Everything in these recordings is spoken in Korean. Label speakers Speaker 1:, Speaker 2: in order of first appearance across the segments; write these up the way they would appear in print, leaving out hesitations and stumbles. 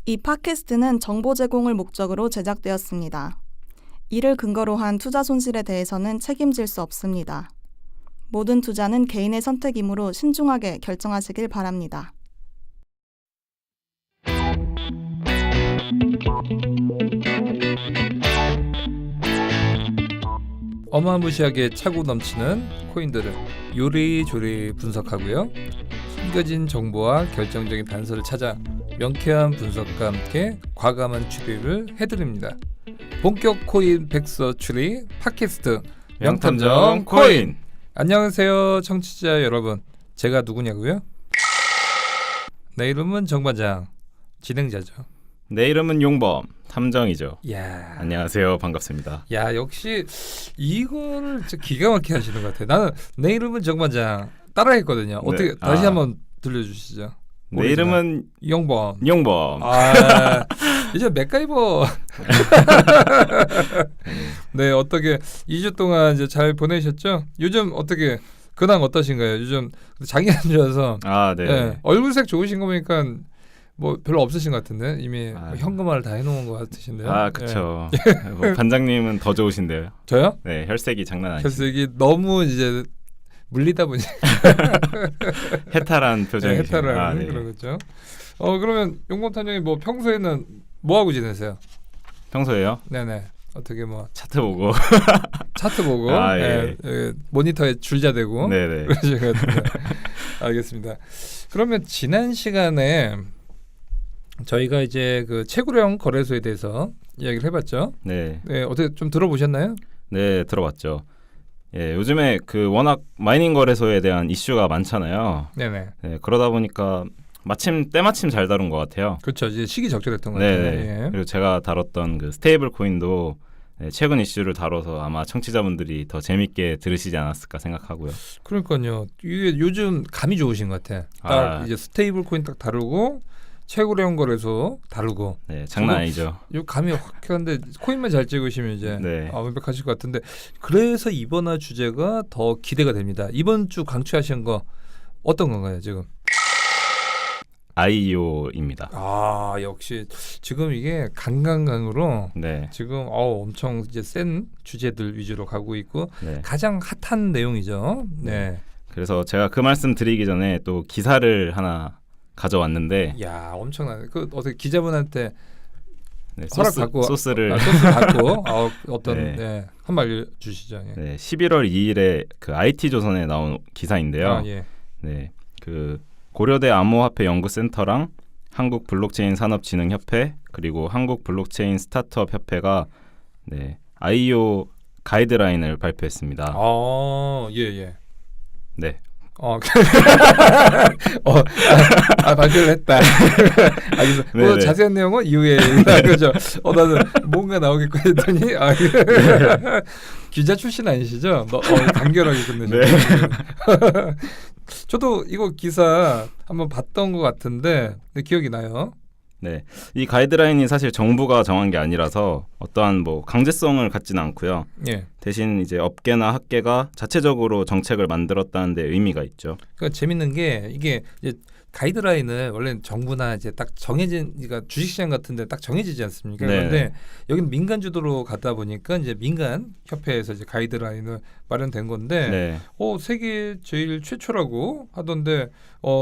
Speaker 1: 이 팟캐스트는 정보 제공을 목적으로 제작되었습니다. 이를 근거로 한 투자 손실에 대해서는 책임질 수 없습니다. 모든 투자는 개인의 선택이므로 신중하게 결정하시길 바랍니다.
Speaker 2: 어마무시하게 차고 넘치는 코인들을 요리조리 분석하고요. 숨겨진 정보와 결정적인 단서를 찾아 명쾌한 분석과 함께 과감한 추리를 해드립니다. 본격 코인 백서 추리 팟캐스트 명탐정 코인. 안녕하세요 청취자 여러분. 제가 누구냐고요? 내 이름은 정반장, 진행자죠.
Speaker 3: 내 이름은 용범, 탐정이죠.
Speaker 2: 야,
Speaker 3: 안녕하세요, 반갑습니다.
Speaker 2: 야 역시 이거를 진짜 기가 막히게 하시는 것 같아요. 나는 내 이름은 정반장 따라했거든요. 어떻게
Speaker 3: 네.
Speaker 2: 다시 한번 들려주시죠.
Speaker 3: 내 이름은
Speaker 2: 용범.
Speaker 3: 용범.
Speaker 2: 이제 맥가이버. 네, 어떻게 2주 동안 이제 잘 보내셨죠? 요즘 어떻게 근황 어떠신가요? 요즘 장이 안 좋아서
Speaker 3: 네.
Speaker 2: 네, 얼굴색 좋으신 거 보니까 뭐 별로 없으신 것 같은데 이미 뭐 현금화를 다 해놓은 것 같으신데요.
Speaker 3: 그렇죠. 뭐 반장님은 더 좋으신데요.
Speaker 2: 저요?
Speaker 3: 네, 혈색이 장난 아니죠.
Speaker 2: 혈색이 너무 이제 물리다 보니
Speaker 3: 해탈한 표정이시네요.
Speaker 2: 해탈한
Speaker 3: 네.
Speaker 2: 그런 거죠. 그러면 용범 탐정이 뭐 평소에는 뭐 하고 지내세요?
Speaker 3: 평소에요?
Speaker 2: 네네. 어떻게 뭐
Speaker 3: 차트 보고.
Speaker 2: 차트 보고
Speaker 3: 예.
Speaker 2: 모니터에 줄자대고
Speaker 3: 네네.
Speaker 2: 그러신 것 같은데. 알겠습니다. 그러면 지난 시간에 저희가 이제 그 채굴형 거래소에 대해서 이야기를 해봤죠.
Speaker 3: 네.
Speaker 2: 네, 어떻게 좀 들어보셨나요?
Speaker 3: 네, 들어봤죠. 예, 요즘에 그 워낙 마이닝 거래소에 대한 이슈가 많잖아요.
Speaker 2: 네네.
Speaker 3: 네, 그러다 보니까 때마침 잘 다룬 것 같아요.
Speaker 2: 그렇죠. 이제 시기 적절했던 것 같아요.
Speaker 3: 네.
Speaker 2: 예.
Speaker 3: 그리고 제가 다뤘던 그 스테이블 코인도 최근 이슈를 다뤄서 아마 청취자분들이 더 재밌게 들으시지 않았을까 생각하고요.
Speaker 2: 그러니까요. 이게 요즘 감이 좋으신 것 같아. 딱 이제 스테이블 코인 딱 다루고 채굴형 거래소 다루고.
Speaker 3: 네, 장난 아니죠.
Speaker 2: 요 감이 확한데 코인만 잘 찍으시면 이제
Speaker 3: 네.
Speaker 2: 완벽하실 것 같은데, 그래서 이번 화 주제가 더 기대가 됩니다. 이번 주 강추하신 거 어떤 건가요 지금?
Speaker 3: IEO입니다.
Speaker 2: 역시 지금 이게 강강강으로
Speaker 3: 네.
Speaker 2: 지금 엄청 이제 센 주제들 위주로 가고 있고
Speaker 3: 네.
Speaker 2: 가장 핫한 내용이죠. 네.
Speaker 3: 그래서 제가 그 말씀 드리기 전에 또 기사를 하나 가져왔는데,
Speaker 2: 야 엄청나네. 그 어떻게 기자분한테
Speaker 3: 네,
Speaker 2: 허락 받고
Speaker 3: 소스를
Speaker 2: 소스 받고 어떤
Speaker 3: 네.
Speaker 2: 한 말 주시죠. 예.
Speaker 3: 네, 11월 2일에 그 IT 조선에 나온 기사인데요.
Speaker 2: 예.
Speaker 3: 네, 그 고려대 암호화폐연구센터랑 한국 블록체인 산업진흥협회 그리고 한국 블록체인 스타트업 협회가 IEO 가이드라인을 발표했습니다.
Speaker 2: 예.
Speaker 3: 네.
Speaker 2: 발표를 했다. 알겠어. 자세한 내용은 이후에 그죠. 나는 뭔가 나오겠고 했더니 기자 출신 아니시죠? 간결하게 끝내셨어요. 네. 저도 이거 기사 한번 봤던 것 같은데 기억이 나요.
Speaker 3: 네, 이 가이드라인이 사실 정부가 정한 게 아니라서 어떠한 뭐 강제성을 갖지는 않고요.
Speaker 2: 예.
Speaker 3: 대신 이제 업계나 학계가 자체적으로 정책을 만들었다는 데 의미가 있죠.
Speaker 2: 그러니까 재밌는 게 이게 이제 가이드라인을 원래 정부나 이제 딱 정해진, 그러니까 주식시장 같은데 딱 정해지지 않습니까?
Speaker 3: 네.
Speaker 2: 그런데 여기는 민간 주도로 가다 보니까 이제 민간 협회에서 이제 가이드라인을 마련된 건데,
Speaker 3: 네.
Speaker 2: 세계 제일 최초라고 하던데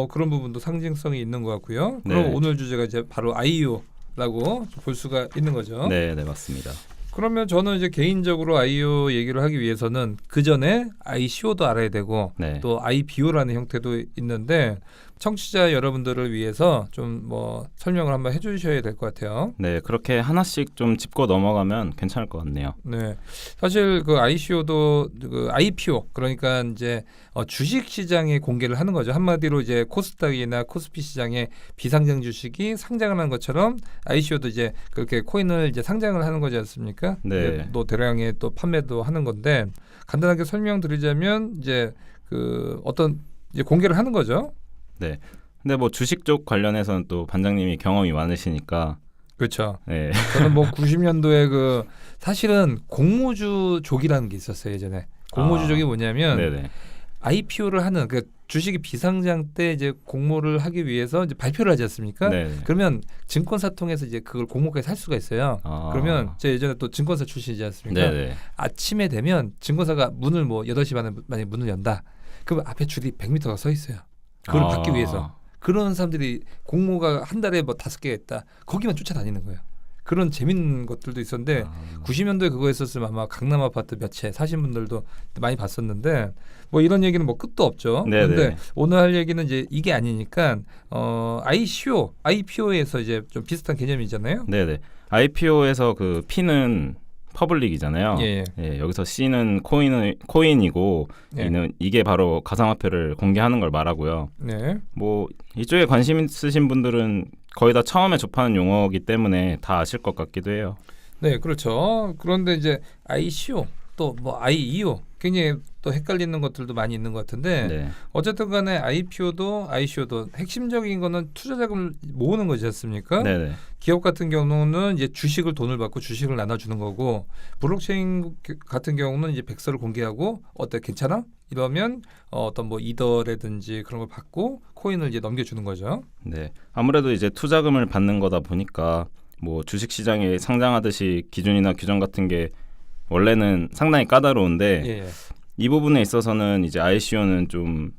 Speaker 2: 그런 부분도 상징성이 있는 것 같고요. 그럼
Speaker 3: 네.
Speaker 2: 오늘 주제가 이제 바로 IEO라고 볼 수가 있는 거죠.
Speaker 3: 네, 맞습니다.
Speaker 2: 그러면 저는 이제 개인적으로 IEO 얘기를 하기 위해서는 그 전에 ICO도 알아야 되고
Speaker 3: 네.
Speaker 2: 또 IBO라는 형태도 있는데 청취자 여러분들을 위해서 좀 뭐 설명을 한번 해주셔야 될 것 같아요.
Speaker 3: 네, 그렇게 하나씩 좀 짚고 넘어가면 괜찮을 것 같네요.
Speaker 2: 네, 사실 그 ICO도 그 IPO, 그러니까 이제 주식 시장에 공개를 하는 거죠. 한마디로 이제 코스닥이나 코스피 시장에 비상장 주식이 상장을 하는 것처럼 ICO도 이제 그렇게 코인을 이제 상장을 하는 거지 않습니까?
Speaker 3: 네.
Speaker 2: 또 대량의 또 판매도 하는 건데, 간단하게 설명드리자면 이제 그 어떤 이제 공개를 하는 거죠.
Speaker 3: 네. 근데 뭐 주식 쪽 관련해서는 또 반장님이 경험이 많으시니까.
Speaker 2: 그렇죠.
Speaker 3: 네.
Speaker 2: 저는 뭐 90년도에 그 사실은 공모주족이라는 게 있었어요 예전에. 공모주족이 뭐냐면
Speaker 3: 네네.
Speaker 2: IPO를 하는 그 주식이 비상장 때 이제 공모를 하기 위해서 이제 발표를 하지 않습니까?
Speaker 3: 네.
Speaker 2: 그러면 증권사 통해서 이제 그걸 공모까지 살 수가 있어요. 그러면 제가 예전에 또 증권사 출신이지 않습니까?
Speaker 3: 네네.
Speaker 2: 아침에 되면 증권사가 문을 뭐 8시 반에 만약에 문을 연다. 그럼 앞에 줄이 100m가 서 있어요. 그걸 받기 위해서. 그런 사람들이 공모가 한 달에 뭐 5개가 있다. 거기만 쫓아다니는 거예요. 그런 재밌는 것들도 있었는데 90년도에 그거 했었으면 아마 강남 아파트 몇 채 사신 분들도 많이 봤었는데 뭐 이런 얘기는 뭐 끝도 없죠.
Speaker 3: 네네.
Speaker 2: 그런데 오늘 할 얘기는 이제 이게 아니니까 IPO에서 이제 좀 비슷한 개념이잖아요.
Speaker 3: 네네. IPO에서 그 P는 퍼블릭이잖아요.
Speaker 2: 예.
Speaker 3: 예, 여기서 C는 코인이고
Speaker 2: 예.
Speaker 3: 이게 바로 가상화폐를 공개하는 걸 말하고요.
Speaker 2: 네.
Speaker 3: 뭐 이쪽에 관심 있으신 분들은 거의 다 처음에 접하는 용어이기 때문에 다 아실 것 같기도 해요.
Speaker 2: 네, 그렇죠. 그런데 이제 ICO 또 뭐 IEO 굉장히 또 헷갈리는 것들도 많이 있는 것 같은데
Speaker 3: 네.
Speaker 2: 어쨌든 간에 IPO도 ICO도 핵심적인 거는 투자 자금을 모으는 거지 않습니까?
Speaker 3: 네네.
Speaker 2: 기업 같은 경우는 이제 주식을 돈을 받고 주식을 나눠주는 거고 블록체인 같은 경우는 이제 백서를 공개하고 어때 괜찮아? 이러면 어떤 뭐 이더라든지 그런 걸 받고 코인을 이제 넘겨주는 거죠.
Speaker 3: 네. 아무래도 이제 투자금을 받는 거다 보니까 뭐 주식 시장에 상장하듯이 기준이나 규정 같은 게 원래는 상당히 까다로운데
Speaker 2: 예.
Speaker 3: 이 부분에 있어서는 이제 ICO는 좀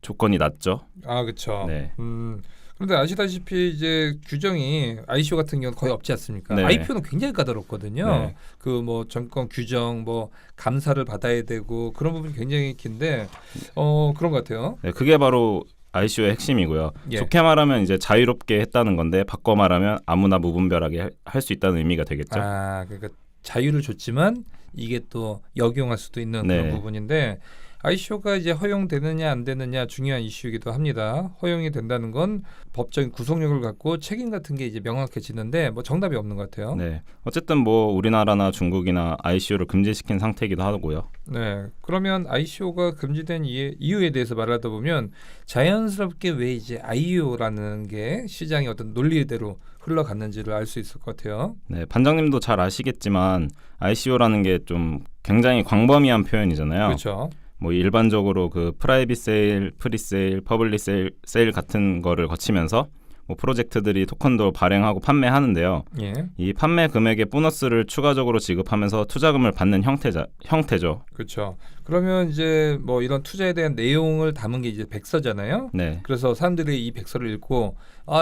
Speaker 3: 조건이 낮죠.
Speaker 2: 아, 그렇죠.
Speaker 3: 네.
Speaker 2: 그런데 아시다시피 이제 규정이 ICO 같은 경우는 거의 없지 않습니까?
Speaker 3: 네.
Speaker 2: IPO는 굉장히 까다롭거든요.
Speaker 3: 네.
Speaker 2: 그 뭐 정권 규정, 뭐 감사를 받아야 되고 그런 부분이 굉장히 긴데 그런 것 같아요.
Speaker 3: 네, 그게 바로 ICO의 핵심이고요.
Speaker 2: 예.
Speaker 3: 좋게 말하면 이제 자유롭게 했다는 건데 바꿔 말하면 아무나 무분별하게 할 수 있다는 의미가 되겠죠.
Speaker 2: 아, 그러니까 자유를 줬지만 이게 또 역용할 수도 있는
Speaker 3: 네.
Speaker 2: 그런 부분인데 ICO가 이제 허용되느냐 안 되느냐 중요한 이슈이기도 합니다. 허용이 된다는 건 법적인 구속력을 갖고 책임 같은 게 이제 명확해지는데 뭐 정답이 없는 것 같아요.
Speaker 3: 네. 어쨌든 뭐 우리나라나 중국이나 ICO를 금지시킨 상태이기도 하고요.
Speaker 2: 네, 그러면 ICO가 금지된 이유에 대해서 말하다 보면 자연스럽게 왜 이제 IEO라는 게 시장의 어떤 논리대로 흘러갔는지를 알 수 있을 것 같아요.
Speaker 3: 네, 반장님도 잘 아시겠지만 ICO라는 게 좀 굉장히 광범위한 표현이잖아요.
Speaker 2: 그렇죠.
Speaker 3: 뭐 일반적으로 그 프라이빗 세일, 프리세일, 퍼블릭 세일 같은 거를 거치면서 뭐 프로젝트들이 토큰도 발행하고 판매하는데요.
Speaker 2: 예,
Speaker 3: 이 판매 금액의 보너스를 추가적으로 지급하면서 투자금을 받는 형태죠.
Speaker 2: 그렇죠. 그러면 이제 뭐 이런 투자에 대한 내용을 담은 게 이제 백서잖아요.
Speaker 3: 네.
Speaker 2: 그래서 사람들이 이 백서를 읽고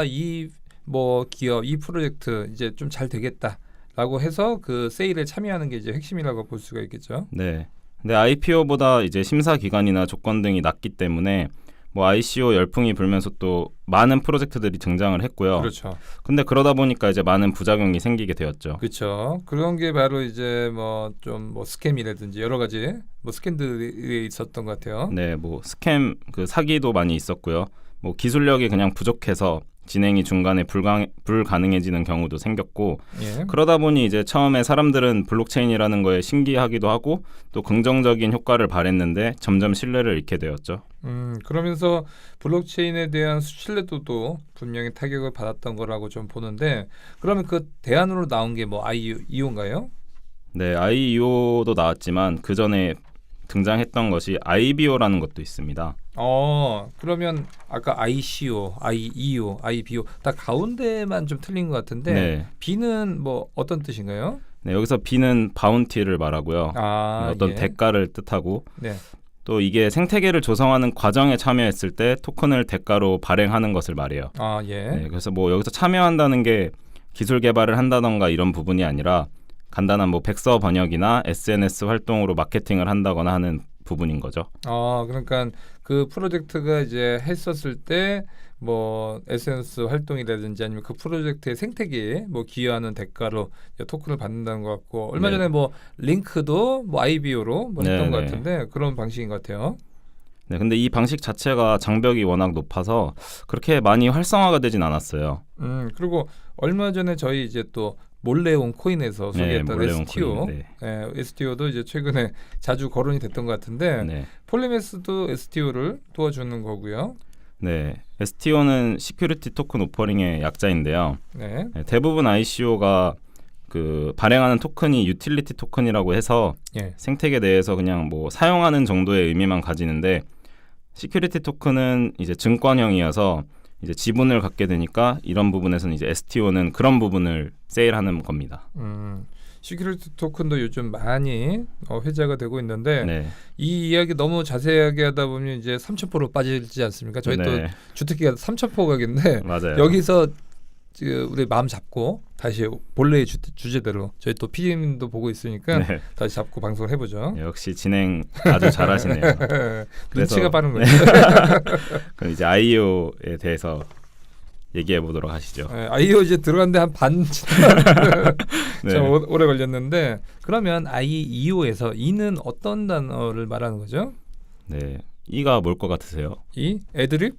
Speaker 2: 이 뭐 기업, 이 프로젝트 이제 좀 잘 되겠다라고 해서 그 세일에 참여하는 게 이제 핵심이라고 볼 수가 있겠죠.
Speaker 3: 네. 근데 IPO보다 이제 심사 기간이나 조건 등이 낮기 때문에 뭐 ICO 열풍이 불면서 또 많은 프로젝트들이 등장을 했고요.
Speaker 2: 그렇죠.
Speaker 3: 근데 그러다 보니까 이제 많은 부작용이 생기게 되었죠.
Speaker 2: 그렇죠. 그런 게 바로 이제 뭐 좀 뭐 스캠이라든지 여러 가지 뭐 스캔들이 있었던 것 같아요.
Speaker 3: 네, 뭐 스캠 그 사기도 많이 있었고요. 뭐 기술력이 그냥 부족해서 진행이 중간에 불가능해지는 경우도 생겼고
Speaker 2: 예.
Speaker 3: 그러다 보니 이제 처음에 사람들은 블록체인이라는 거에 신기하기도 하고 또 긍정적인 효과를 바랬는데 점점 신뢰를 잃게 되었죠.
Speaker 2: 그러면서 블록체인에 대한 신뢰도도 분명히 타격을 받았던 거라고 좀 보는데 그러면 그 대안으로 나온 게 뭐 IEO인가요?
Speaker 3: 네, IEO도 나왔지만 그 전에 등장했던 것이 IBO라는 것도 있습니다.
Speaker 2: 그러면 아까 ICO, IEO, IBO 다 가운데만 좀 틀린 것 같은데
Speaker 3: 네.
Speaker 2: B는 뭐 어떤 뜻인가요?
Speaker 3: 네, 여기서 B는 바운티를 말하고요. 어떤
Speaker 2: 예.
Speaker 3: 대가를 뜻하고
Speaker 2: 네.
Speaker 3: 또 이게 생태계를 조성하는 과정에 참여했을 때 토큰을 대가로 발행하는 것을 말해요.
Speaker 2: 예.
Speaker 3: 네, 그래서 뭐 여기서 참여한다는 게 기술 개발을 한다던가 이런 부분이 아니라 간단한 뭐 백서 번역이나 SNS 활동으로 마케팅을 한다거나 하는 부분인 거죠.
Speaker 2: 그러니까 그 프로젝트가 이제 했었을 때 뭐 SNS 활동이라든지 아니면 그 프로젝트의 생태계에 뭐 기여하는 대가로 토큰을 받는다는 것 같고 얼마
Speaker 3: 네.
Speaker 2: 전에 뭐 링크도 뭐 IBO로 뭐 했던
Speaker 3: 네,
Speaker 2: 것
Speaker 3: 네.
Speaker 2: 같은데 그런 방식인 것 같아요.
Speaker 3: 네, 근데 이 방식 자체가 장벽이 워낙 높아서 그렇게 많이 활성화가 되진 않았어요.
Speaker 2: 그리고 얼마 전에 저희 이제 또 몰래온 코인에서 소개했던
Speaker 3: 몰래온
Speaker 2: STO,
Speaker 3: 코인, 네.
Speaker 2: STO도 이제 최근에 자주 거론이 됐던 것 같은데
Speaker 3: 네.
Speaker 2: 폴리메스도 STO를 도와주는 거고요.
Speaker 3: 네, STO는 시큐리티 토큰 오퍼링의 약자인데요.
Speaker 2: 네.
Speaker 3: 네, 대부분 ICO가 그 발행하는 토큰이 유틸리티 토큰이라고 해서
Speaker 2: 예.
Speaker 3: 생태계 내에서 그냥 뭐 사용하는 정도의 의미만 가지는데 시큐리티 토큰은 이제 증권형이어서 이제 지분을 갖게 되니까 이런 부분에서는 이제 STO는 그런 부분을 세일하는 겁니다.
Speaker 2: 시큐리티 토큰도 요즘 많이 회자가 되고 있는데
Speaker 3: 네.
Speaker 2: 이 이야기 너무 자세하게 하다 보면 이제 3,000% 빠지지 않습니까? 저희
Speaker 3: 네.
Speaker 2: 또 주특기가 3,000% 가겠는데
Speaker 3: 맞아요.
Speaker 2: 여기서 우리 마음 잡고 다시 본래의 주제대로 저희 또 PD님도 보고 있으니까
Speaker 3: 네.
Speaker 2: 다시 잡고 방송을 해보죠.
Speaker 3: 역시 진행 아주 잘하시네요.
Speaker 2: 눈치가 빠른 거예요.
Speaker 3: 그럼 이제 IEO에 대해서 얘기해 보도록 하시죠.
Speaker 2: 아이오 이제 들어갔는데 한 반
Speaker 3: 네.
Speaker 2: 참 오래 걸렸는데 그러면 IEO에서 E는 어떤 단어를 말하는 거죠?
Speaker 3: 네. E가 뭘 것 같으세요?
Speaker 2: E? 애드립?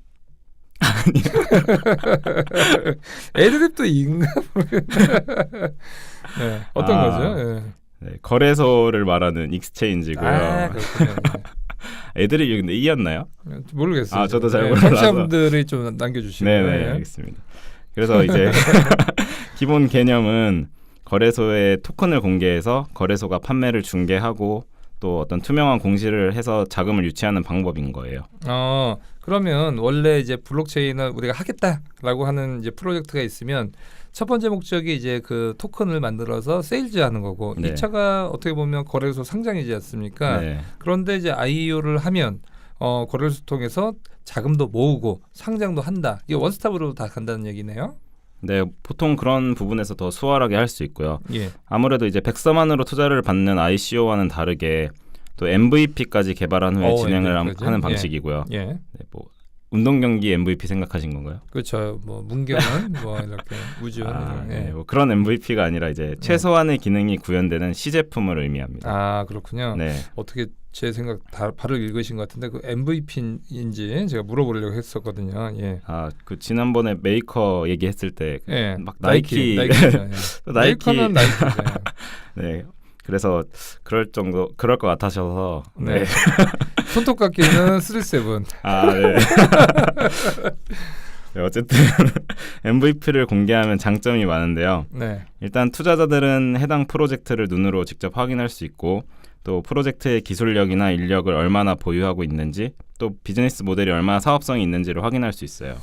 Speaker 2: 애드립도 E인가? 네. 어떤 거죠? 네.
Speaker 3: 네, 거래소를 말하는 익스체인지고요.
Speaker 2: 그렇군요.
Speaker 3: 애들이 근데 E였나요?
Speaker 2: 모르겠어요.
Speaker 3: 저도 잘 몰라서.
Speaker 2: 청취자분들이 좀 남겨주시면.
Speaker 3: 네, 알겠습니다. 그래서 이제 기본 개념은 거래소에 토큰을 공개해서 거래소가 판매를 중개하고 또 어떤 투명한 공시를 해서 자금을 유치하는 방법인 거예요.
Speaker 2: 그러면 원래 이제 블록체인을 우리가 하겠다라고 하는 이제 프로젝트가 있으면 첫 번째 목적이 이제 그 토큰을 만들어서 세일즈하는 거고
Speaker 3: 네.
Speaker 2: 2차가 어떻게 보면 거래소 상장이지 않습니까?
Speaker 3: 네.
Speaker 2: 그런데 이제 IEO를 하면 거래소 통해서 자금도 모으고 상장도 한다. 이게 원스톱으로 다 간다는 얘기네요.
Speaker 3: 네, 보통 그런 부분에서 더 수월하게 할 수 있고요.
Speaker 2: 예.
Speaker 3: 아무래도 이제 백서만으로 투자를 받는 ICO와는 다르게 또 MVP까지 개발한 후에 진행을
Speaker 2: MVP까지?
Speaker 3: 하는 방식이고요.
Speaker 2: 예.
Speaker 3: 네, 뭐 운동 경기 MVP 생각하신 건가요?
Speaker 2: 그렇죠. 뭐 문경은 뭐 이렇게 우주.
Speaker 3: 네, 뭐 그런 MVP가 아니라 이제 최소한의 기능이 구현되는 시제품을 의미합니다.
Speaker 2: 그렇군요.
Speaker 3: 네,
Speaker 2: 어떻게 제 생각 다 바로 읽으신 것 같은데 그 MVP인지 제가 물어보려고 했었거든요. 예.
Speaker 3: 그 지난번에 메이커 얘기했을 때
Speaker 2: 예.
Speaker 3: 막 나이키
Speaker 2: 나이키죠. 예.
Speaker 3: 나이키
Speaker 2: 메이커는 나이키죠.
Speaker 3: 네. 그래서 그럴 것 같아셔서
Speaker 2: 네. 손톱 깎이는 37.
Speaker 3: 네. 네, 어쨌든 MVP를 공개하면 장점이 많은데요.
Speaker 2: 네.
Speaker 3: 일단 투자자들은 해당 프로젝트를 눈으로 직접 확인할 수 있고 또 프로젝트의 기술력이나 인력을 얼마나 보유하고 있는지 또 비즈니스 모델이 얼마나 사업성이 있는지를 확인할 수 있어요.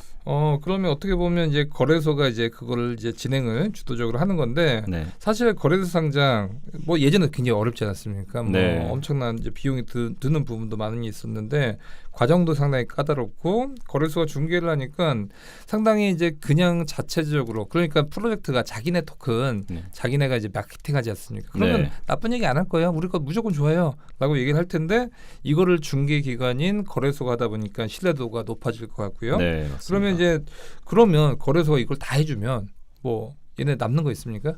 Speaker 2: 그러면 어떻게 보면 이제 거래소가 이제 그거를 이제 진행을 주도적으로 하는 건데
Speaker 3: 네.
Speaker 2: 사실 거래소 상장 뭐 예전에 굉장히 어렵지 않았습니까? 뭐
Speaker 3: 네.
Speaker 2: 엄청난 이제 비용이 드는 부분도 많이 있었는데 과정도 상당히 까다롭고 거래소가 중개를 하니까 상당히 이제 그냥 자체적으로 그러니까 프로젝트가 자기네 토큰
Speaker 3: 네.
Speaker 2: 자기네가 이제 마케팅하지 않습니까? 그러면
Speaker 3: 네.
Speaker 2: 나쁜 얘기 안 할 거예요. 우리 거 무조건 좋아요라고 얘기를 할 텐데 이거를 중개 기관인 거래소가 하다 보니까 신뢰도가 높아질 것 같고요.
Speaker 3: 네, 맞습니다.
Speaker 2: 그러면 거래소가 이걸 다 해주면 뭐 얘네 남는 거 있습니까?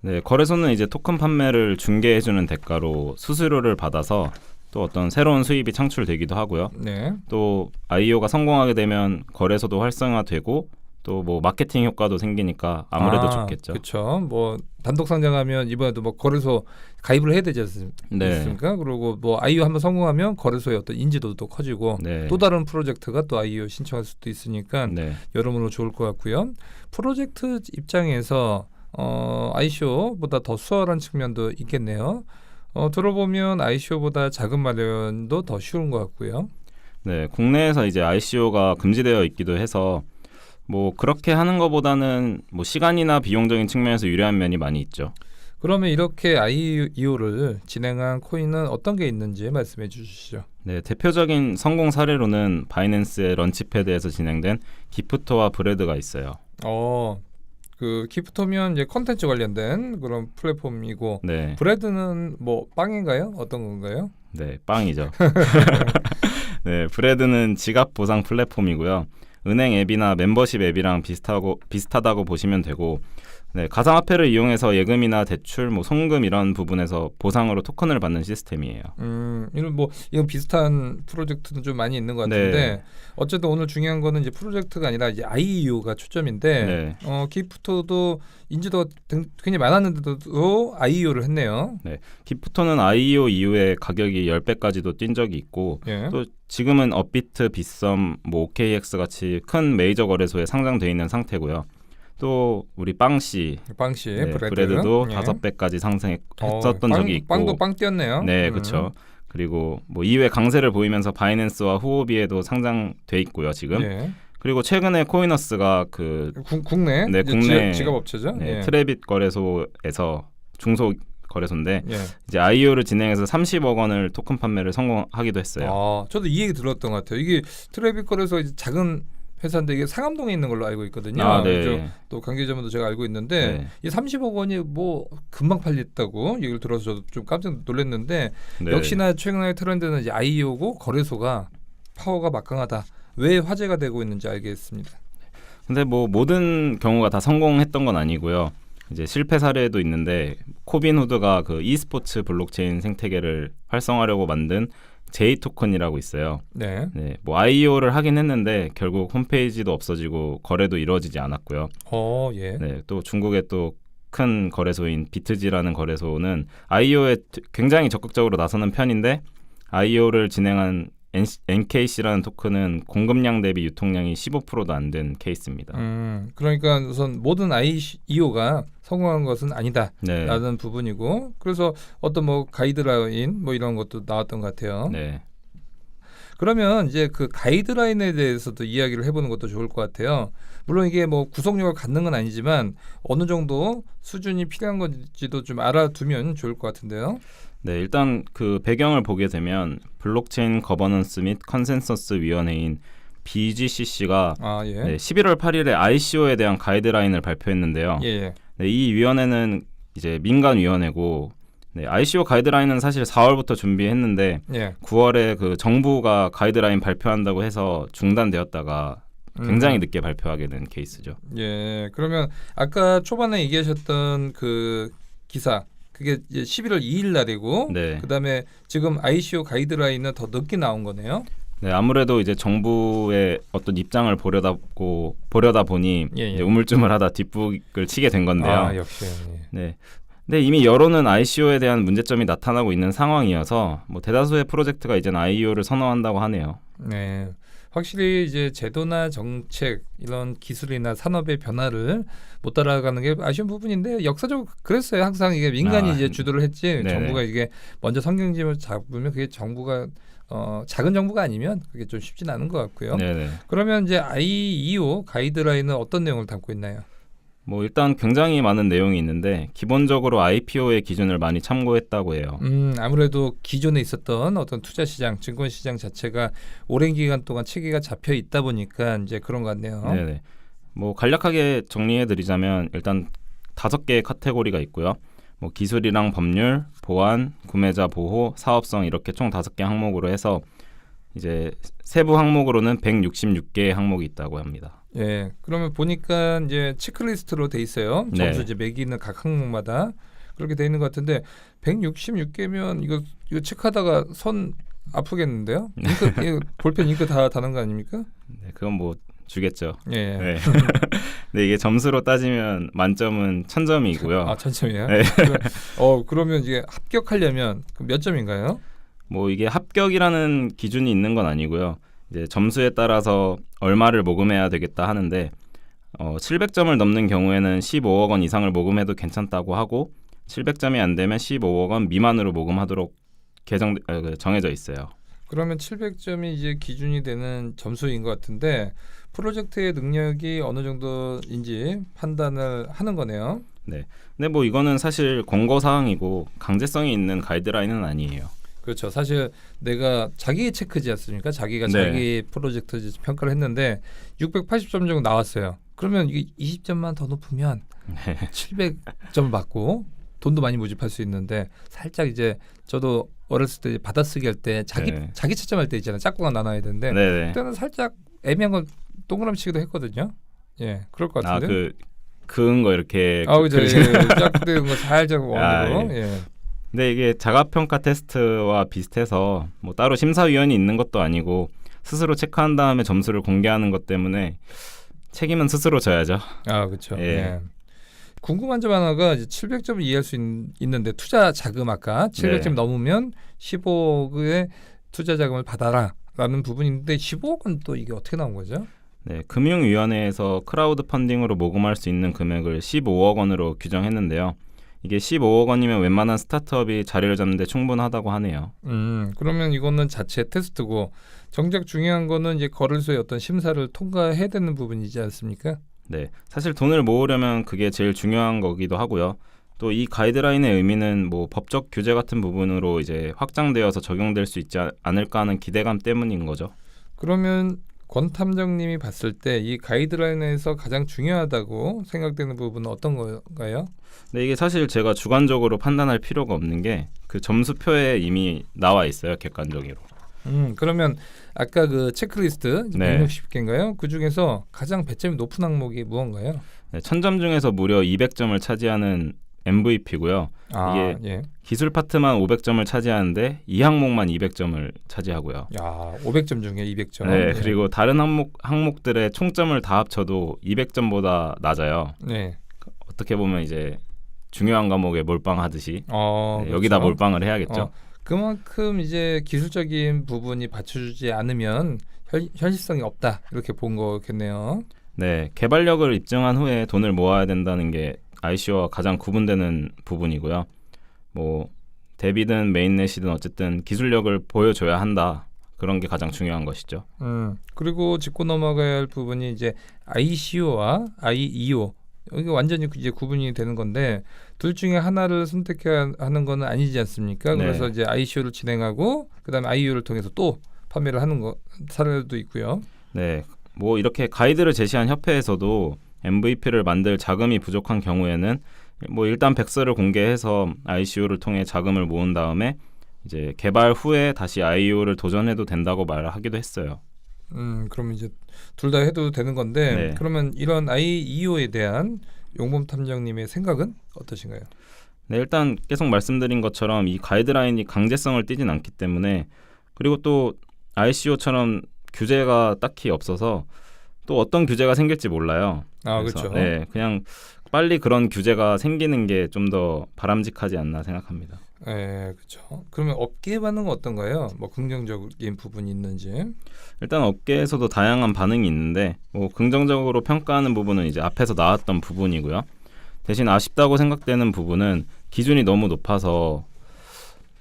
Speaker 3: 네, 거래소는 이제 토큰 판매를 중개해주는 대가로 수수료를 받아서 또 어떤 새로운 수입이 창출되기도 하고요.
Speaker 2: 네.
Speaker 3: 또 IEO가 성공하게 되면 거래소도 활성화되고 또 뭐 마케팅 효과도 생기니까 아무래도 좋겠죠.
Speaker 2: 그렇죠. 뭐 단독 상장하면 이번에도 뭐 거래소 가입을 해야 되지 않습니까?
Speaker 3: 네.
Speaker 2: 그리고 뭐 IEO 한번 성공하면 거래소의 어떤 인지도도 커지고
Speaker 3: 네.
Speaker 2: 또 다른 프로젝트가 또 IEO 신청할 수도 있으니까
Speaker 3: 네.
Speaker 2: 여러모로 좋을 것 같고요. 프로젝트 입장에서 ICO보다 더 수월한 측면도 있겠네요. 들어보면 ICO보다 자금 마련도 더 쉬운 것 같고요.
Speaker 3: 네, 국내에서 이제 ICO가 금지되어 있기도 해서 뭐 그렇게 하는 것보다는 뭐 시간이나 비용적인 측면에서 유리한 면이 많이 있죠.
Speaker 2: 그러면 이렇게 IEO를 진행한 코인은 어떤 게 있는지 말씀해 주시죠.
Speaker 3: 네, 대표적인 성공 사례로는 바이낸스의 런치패드에서 진행된 기프토와 브레드가 있어요.
Speaker 2: 그 기프토면 이제 컨텐츠 관련된 그런 플랫폼이고
Speaker 3: 네,
Speaker 2: 브레드는 뭐 빵인가요? 어떤 건가요?
Speaker 3: 네, 빵이죠. 네, 브레드는 지갑 보상 플랫폼이고요. 은행 앱이나 멤버십 앱이랑 비슷하다고 보시면 되고, 네, 가상화폐를 이용해서 예금이나 대출, 뭐 송금 이런 부분에서 보상으로 토큰을 받는 시스템이에요.
Speaker 2: 이건 비슷한 프로젝트는 좀 많이 있는 것 같은데
Speaker 3: 네.
Speaker 2: 어쨌든 오늘 중요한 거는 이제 프로젝트가 아니라 이제 IEO가 초점인데
Speaker 3: 네.
Speaker 2: 기프토도 인지도가 굉장히 많았는데도 IEO를 했네요.
Speaker 3: 네, 기프토는 IEO 이후에 가격이 10배까지도 뛴 적이 있고,
Speaker 2: 예.
Speaker 3: 또 지금은 업비트, 빗썸, 뭐 OKX 같이 큰 메이저 거래소에 상장돼 있는 상태고요. 또 우리 빵씨,
Speaker 2: 빵씨,
Speaker 3: 네,
Speaker 2: 브레드.
Speaker 3: 브레드도
Speaker 2: 예.
Speaker 3: 5배까지 상승했었던 적이 있고,
Speaker 2: 빵도 빵 뛰었네요.
Speaker 3: 네, 그렇죠. 그리고 뭐 이외 강세를 보이면서 바이낸스와 후오비에도 상장돼 있고요 지금.
Speaker 2: 예.
Speaker 3: 그리고 최근에 코이너스가 그
Speaker 2: 국내
Speaker 3: 네, 국내
Speaker 2: 지갑 업체죠.
Speaker 3: 네,
Speaker 2: 예.
Speaker 3: 트래빗 거래소에서 중소 거래소인데
Speaker 2: 예.
Speaker 3: 이제 IEO를 진행해서 30억 원을 토큰 판매를 성공하기도 했어요.
Speaker 2: 아, 저도 이 얘기 들었던 것 같아요. 이게 트래빗 거래소 이제 작은 회사인데 이게 상암동에 있는 걸로 알고 있거든요.
Speaker 3: 아, 네.
Speaker 2: 그래서 또 관계자분도 제가 알고 있는데
Speaker 3: 네.
Speaker 2: 이 30억 원이 뭐 금방 팔렸다고 얘기를 들어서 저도 좀 깜짝 놀랐는데
Speaker 3: 네.
Speaker 2: 역시나 최근의 트렌드는 이제 IEO고 거래소가 파워가 막강하다. 왜 화제가 되고 있는지 알겠습니다.
Speaker 3: 근데 뭐 모든 경우가 다 성공했던 건 아니고요. 이제 실패 사례도 있는데 코빈후드가 그 e스포츠 블록체인 생태계를 활성화하려고 만든 J 토큰이라고 있어요.
Speaker 2: 네.
Speaker 3: 네, 뭐 IEO를 하긴 했는데 결국 홈페이지도 없어지고 거래도 이루어지지 않았고요.
Speaker 2: 예.
Speaker 3: 네, 또 중국의 또 큰 거래소인 비트지라는 거래소는 IEO에 굉장히 적극적으로 나서는 편인데 IEO를 진행한 NKC라는 토큰은 공급량 대비 유통량이 15%도 안 된 케이스입니다.
Speaker 2: 그러니까 우선 모든 IEO가 성공한 것은 아니다.
Speaker 3: 네.
Speaker 2: 라는 부분이고 그래서 어떤 뭐 가이드라인 뭐 이런 것도 나왔던 것 같아요.
Speaker 3: 네.
Speaker 2: 그러면 이제 그 가이드라인에 대해서도 이야기를 해보는 것도 좋을 것 같아요. 물론 이게 뭐 구속력을 갖는 건 아니지만 어느 정도 수준이 필요한 건지도 좀 알아두면 좋을 것 같은데요.
Speaker 3: 네, 일단 그 배경을 보게 되면 블록체인 거버넌스 및 컨센서스 위원회인 BGCC가
Speaker 2: 예.
Speaker 3: 네, 11월 8일에 ICO에 대한 가이드라인을 발표했는데요.
Speaker 2: 예.
Speaker 3: 네, 이 위원회는 이제 민간 위원회고 네, ICO 가이드라인은 사실 4월부터 준비했는데
Speaker 2: 예.
Speaker 3: 9월에 그 정부가 가이드라인 발표한다고 해서 중단되었다가 굉장히 늦게 발표하게 된 케이스죠.
Speaker 2: 예. 그러면 아까 초반에 얘기하셨던 그 기사 그게 이제 11월 2일 날이고
Speaker 3: 네.
Speaker 2: 그다음에 지금 ICO 가이드라인은 더 늦게 나온 거네요.
Speaker 3: 네, 아무래도 이제 정부의 어떤 입장을 보려다 보니
Speaker 2: 예, 예.
Speaker 3: 이제 우물쭈물하다 뒷북을 치게 된 건데요.
Speaker 2: 역시.
Speaker 3: 네. 근데 이미 여론은 ICO에 대한 문제점이 나타나고 있는 상황이어서 뭐 대다수의 프로젝트가 이제는 IEO를 선호한다고 하네요.
Speaker 2: 네. 확실히 이제 제도나 정책 이런 기술이나 산업의 변화를 못 따라가는 게 아쉬운 부분인데 역사적으로 그랬어요. 항상 이게 민간이 이제 주도를 했지
Speaker 3: 네네.
Speaker 2: 정부가 이게 먼저 성경짐을 잡으면 그게 정부가 작은 정부가 아니면 그게 좀 쉽진 않은 것 같고요.
Speaker 3: 네네.
Speaker 2: 그러면 이제 IEO 가이드라인은 어떤 내용을 담고 있나요?
Speaker 3: 뭐 일단 굉장히 많은 내용이 있는데 기본적으로 IPO의 기준을 많이 참고했다고 해요.
Speaker 2: 아무래도 기존에 있었던 어떤 투자 시장, 증권 시장 자체가 오랜 기간 동안 체계가 잡혀 있다 보니까 이제 그런 것 같네요.
Speaker 3: 네네. 뭐 간략하게 정리해드리자면 일단 5개의 카테고리가 있고요. 뭐 기술이랑 법률, 보안, 구매자 보호, 사업성 이렇게 총 5개 항목으로 해서 이제 세부 항목으로는 166개의 항목이 있다고 합니다.
Speaker 2: 예, 그러면 보니까 이제 체크리스트로 돼 있어요. 점수
Speaker 3: 네.
Speaker 2: 이제 매기는 각 항목마다 그렇게 돼 있는 것 같은데 166개면 이거 체크하다가 손 아프겠는데요? 이거 볼펜 잉크 다 다는 거 아닙니까?
Speaker 3: 네, 그건 뭐 주겠죠.
Speaker 2: 예.
Speaker 3: 네. 네, 이게 점수로 따지면 만점은 1000점이고요.
Speaker 2: 아, 1000점이에요?
Speaker 3: 네.
Speaker 2: 그러면 이게 합격하려면 몇 점인가요?
Speaker 3: 뭐 이게 합격이라는 기준이 있는 건 아니고요. 이제 점수에 따라서 얼마를 모금해야 되겠다 하는데 700점을 넘는 경우에는 15억 원 이상을 모금해도 괜찮다고 하고 700점이 안 되면 15억 원 미만으로 모금하도록 정해져 있어요.
Speaker 2: 그러면 700점이 이제 기준이 되는 점수인 것 같은데 프로젝트의 능력이 어느 정도인지 판단을 하는 거네요.
Speaker 3: 네. 근데 뭐 이거는 사실 권고 사항이고 강제성이 있는 가이드라인은 아니에요.
Speaker 2: 그렇죠. 사실 내가 자기 체크지 않습니까? 자기가
Speaker 3: 네.
Speaker 2: 자기 프로젝트 평가를 했는데 680점 정도 나왔어요. 그러면 이게 20점만 더 높으면 700점을 받고 돈도 많이 모집할 수 있는데 살짝 이제 저도 어렸을 때 받아쓰기 할 때 자기 채점할 때 있잖아요. 짝꿍가 나눠야 되는데
Speaker 3: 네네.
Speaker 2: 그때는 살짝 애매한 건 동그라미 치기도 했거든요. 예, 그럴 것 같은데.
Speaker 3: 그은 거 이렇게.
Speaker 2: 그죠. 짝꿍 거 살짝 원으로. 예.
Speaker 3: 근데 이게 자가평가 테스트와 비슷해서 뭐 따로 심사위원이 있는 것도 아니고 스스로 체크한 다음에 점수를 공개하는 것 때문에 책임은 스스로 져야죠.
Speaker 2: 그렇죠.
Speaker 3: 예.
Speaker 2: 예. 궁금한 점 하나가 이제 700점을 이해할 수 있는데 투자 자금 아까 700점
Speaker 3: 네.
Speaker 2: 넘으면 15억의 투자 자금을 받아라라는 부분인데 15억은 또 이게 어떻게 나온 거죠?
Speaker 3: 네, 금융위원회에서 크라우드 펀딩으로 모금할 수 있는 금액을 15억 원으로 규정했는데요. 이게 15억 원이면 웬만한 스타트업이 자리를 잡는 데 충분하다고 하네요.
Speaker 2: 그러면 이거는 자체 테스트고 정작 중요한 거는 이제 거래소의 어떤 심사를 통과해야 되는 부분이지 않습니까?
Speaker 3: 네, 사실 돈을 모으려면 그게 제일 중요한 거기도 하고요. 또 이 가이드라인의 의미는 뭐 법적 규제 같은 부분으로 이제 확장되어서 적용될 수 있지 않을까 하는 기대감 때문인 거죠.
Speaker 2: 그러면 권 탐정님이 봤을 때 이 가이드라인에서 가장 중요하다고 생각되는 부분은 어떤 건가요?
Speaker 3: 근데 이게 사실 제가 주관적으로 판단할 필요가 없는 게 그 점수표에 이미 나와 있어요. 객관적으로.
Speaker 2: 그러면 아까 그 체크리스트
Speaker 3: 네.
Speaker 2: 160개인가요? 그 중에서 가장 배점이 높은 항목이 무언가요?
Speaker 3: 네, 1000점 중에서 무려 200점을 차지하는 MVP고요. 이게
Speaker 2: 예.
Speaker 3: 기술 파트만 500점을 차지하는데 이 항목만 200점을 차지하고요.
Speaker 2: 야, 500점 중에 200점.
Speaker 3: 네,
Speaker 2: 예.
Speaker 3: 그리고 다른 항목들의 총점을 다 합쳐도 200점보다 낮아요.
Speaker 2: 네.
Speaker 3: 어떻게 보면 이제 중요한 과목에 몰빵하듯이 네, 여기다
Speaker 2: 그렇죠.
Speaker 3: 몰빵을 해야겠죠.
Speaker 2: 그만큼 이제 기술적인 부분이 받쳐주지 않으면 현실성이 없다 이렇게 본 거겠네요.
Speaker 3: 네, 개발력을 입증한 후에 돈을 모아야 된다는 게 ICO와 가장 구분되는 부분이고요. 뭐 데비든 메인넷이든 어쨌든 기술력을 보여줘야 한다. 그런 게 가장 중요한 것이죠.
Speaker 2: 그리고 짚고 넘어가야 할 부분이 이제 ICO와 IEO 여기 완전히 이제 구분이 되는 건데 둘 중에 하나를 선택해야 하는 거는 아니지 않습니까?
Speaker 3: 네.
Speaker 2: 그래서 이제 ICO를 진행하고 그다음에 IEO를 통해서 또 판매를 하는 거 사례도 있고요.
Speaker 3: 네, 뭐 이렇게 가이드를 제시한 협회에서도 MVP를 만들 자금이 부족한 경우에는 뭐 일단 백서를 공개해서 ICO를 통해 자금을 모은 다음에 이제 개발 후에 다시 IEO를 도전해도 된다고 말하기도 했어요.
Speaker 2: 그럼 이제 둘 다 해도 되는 건데
Speaker 3: 네.
Speaker 2: 그러면 이런 IEO에 대한 용범 탐정님의 생각은 어떠신가요?
Speaker 3: 네, 일단 계속 말씀드린 것처럼 이 가이드라인이 강제성을 띠진 않기 때문에 그리고 또 ICO처럼 규제가 딱히 없어서 또 어떤 규제가 생길지 몰라요.
Speaker 2: 그렇죠.
Speaker 3: 네, 그냥 빨리 그런 규제가 생기는 게 좀 더 바람직하지 않나 생각합니다.
Speaker 2: 네, 그렇죠. 그러면 업계 반응은 어떤가요? 뭐 긍정적인 부분이 있는지.
Speaker 3: 일단 업계에서도 다양한 반응이 있는데 뭐 긍정적으로 평가하는 부분은 이제 앞에서 나왔던 부분이고요. 대신 아쉽다고 생각되는 부분은 기준이 너무 높아서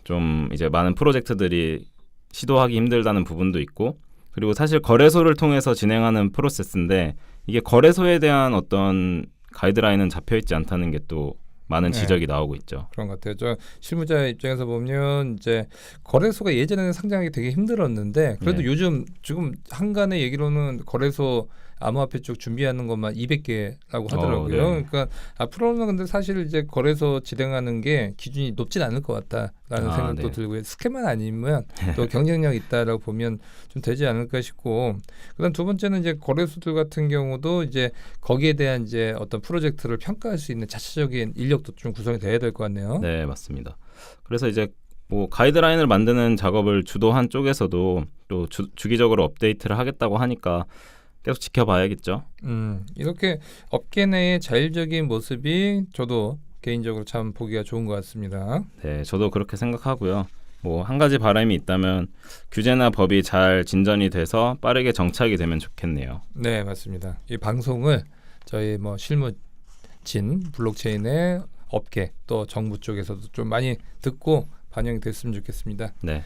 Speaker 3: 좀 이제 많은 프로젝트들이 시도하기 힘들다는 부분도 있고 그리고 사실 거래소를 통해서 진행하는 프로세스인데 이게 거래소에 대한 어떤 가이드라인은 잡혀있지 않다는 게 또 많은 지적이 나오고 있죠.
Speaker 2: 그런 것 같아요. 저 실무자 입장에서 보면 이제 거래소가 예전에는 상장하기 되게 힘들었는데 그래도
Speaker 3: 네.
Speaker 2: 요즘 지금 한간의 얘기로는 거래소 암호화폐 쪽 준비하는 것만 200개라고 하더라고요.
Speaker 3: 네.
Speaker 2: 그러니까 앞으로는 근데 사실 이제 거래소 진행하는 게 기준이 높진 않을 것 같다라는 생각도
Speaker 3: 네.
Speaker 2: 들고요. 스캔만 아니면 또 경쟁력 있다라고 보면 좀 되지 않을까 싶고, 그다음 두 번째는 이제 거래소들 같은 경우도 이제 거기에 대한 이제 어떤 프로젝트를 평가할 수 있는 자체적인 인력도 좀 구성이 돼야 될 것 같네요.
Speaker 3: 네, 맞습니다. 그래서 이제 뭐 가이드라인을 만드는 작업을 주도한 쪽에서도 또 주기적으로 업데이트를 하겠다고 하니까 계속 지켜봐야겠죠.
Speaker 2: 이렇게 업계 내의 자율적인 모습이 저도 개인적으로 참 보기가 좋은 것 같습니다.
Speaker 3: 네, 저도 그렇게 생각하고요. 뭐 한 가지 바람이 있다면 규제나 법이 잘 진전이 돼서 빠르게 정착이 되면 좋겠네요.
Speaker 2: 네, 맞습니다. 이 방송을 저희 뭐 실무진 블록체인의 업계 또 정부 쪽에서도 좀 많이 듣고 반영이 됐으면 좋겠습니다.
Speaker 3: 네.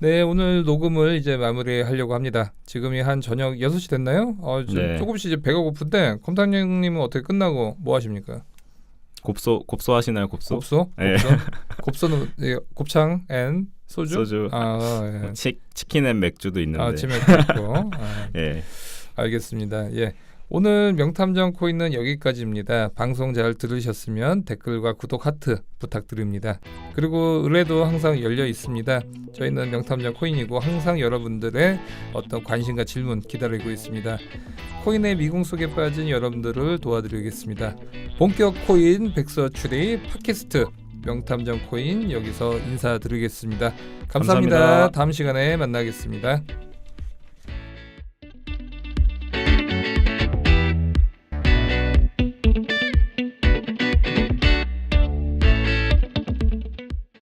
Speaker 2: 네, 오늘 녹음을 이제 마무리하려고 합니다. 지금이 한 저녁 6시 됐나요?
Speaker 3: 네.
Speaker 2: 조금씩 이제 배가 고픈데 컴탕님은 어떻게 끝나고 뭐 하십니까?
Speaker 3: 곱소 하시나요? 곱소? 네.
Speaker 2: 곱소는 곱창 앤 소주?
Speaker 3: 소주.
Speaker 2: 예.
Speaker 3: 치킨 앤 맥주도 있는데.
Speaker 2: 치맥 있고.
Speaker 3: 예.
Speaker 2: 알겠습니다. 예. 오늘 명탐정 코인은 여기까지입니다. 방송 잘 들으셨으면 댓글과 구독 하트 부탁드립니다. 그리고 의뢰도 항상 열려 있습니다. 저희는 명탐정 코인이고 항상 여러분들의 어떤 관심과 질문 기다리고 있습니다. 코인의 미궁 속에 빠진 여러분들을 도와드리겠습니다. 본격 코인 백서 추리 팟캐스트 명탐정 코인 여기서 인사드리겠습니다. 감사합니다.
Speaker 3: 감사합니다.
Speaker 2: 다음 시간에 만나겠습니다.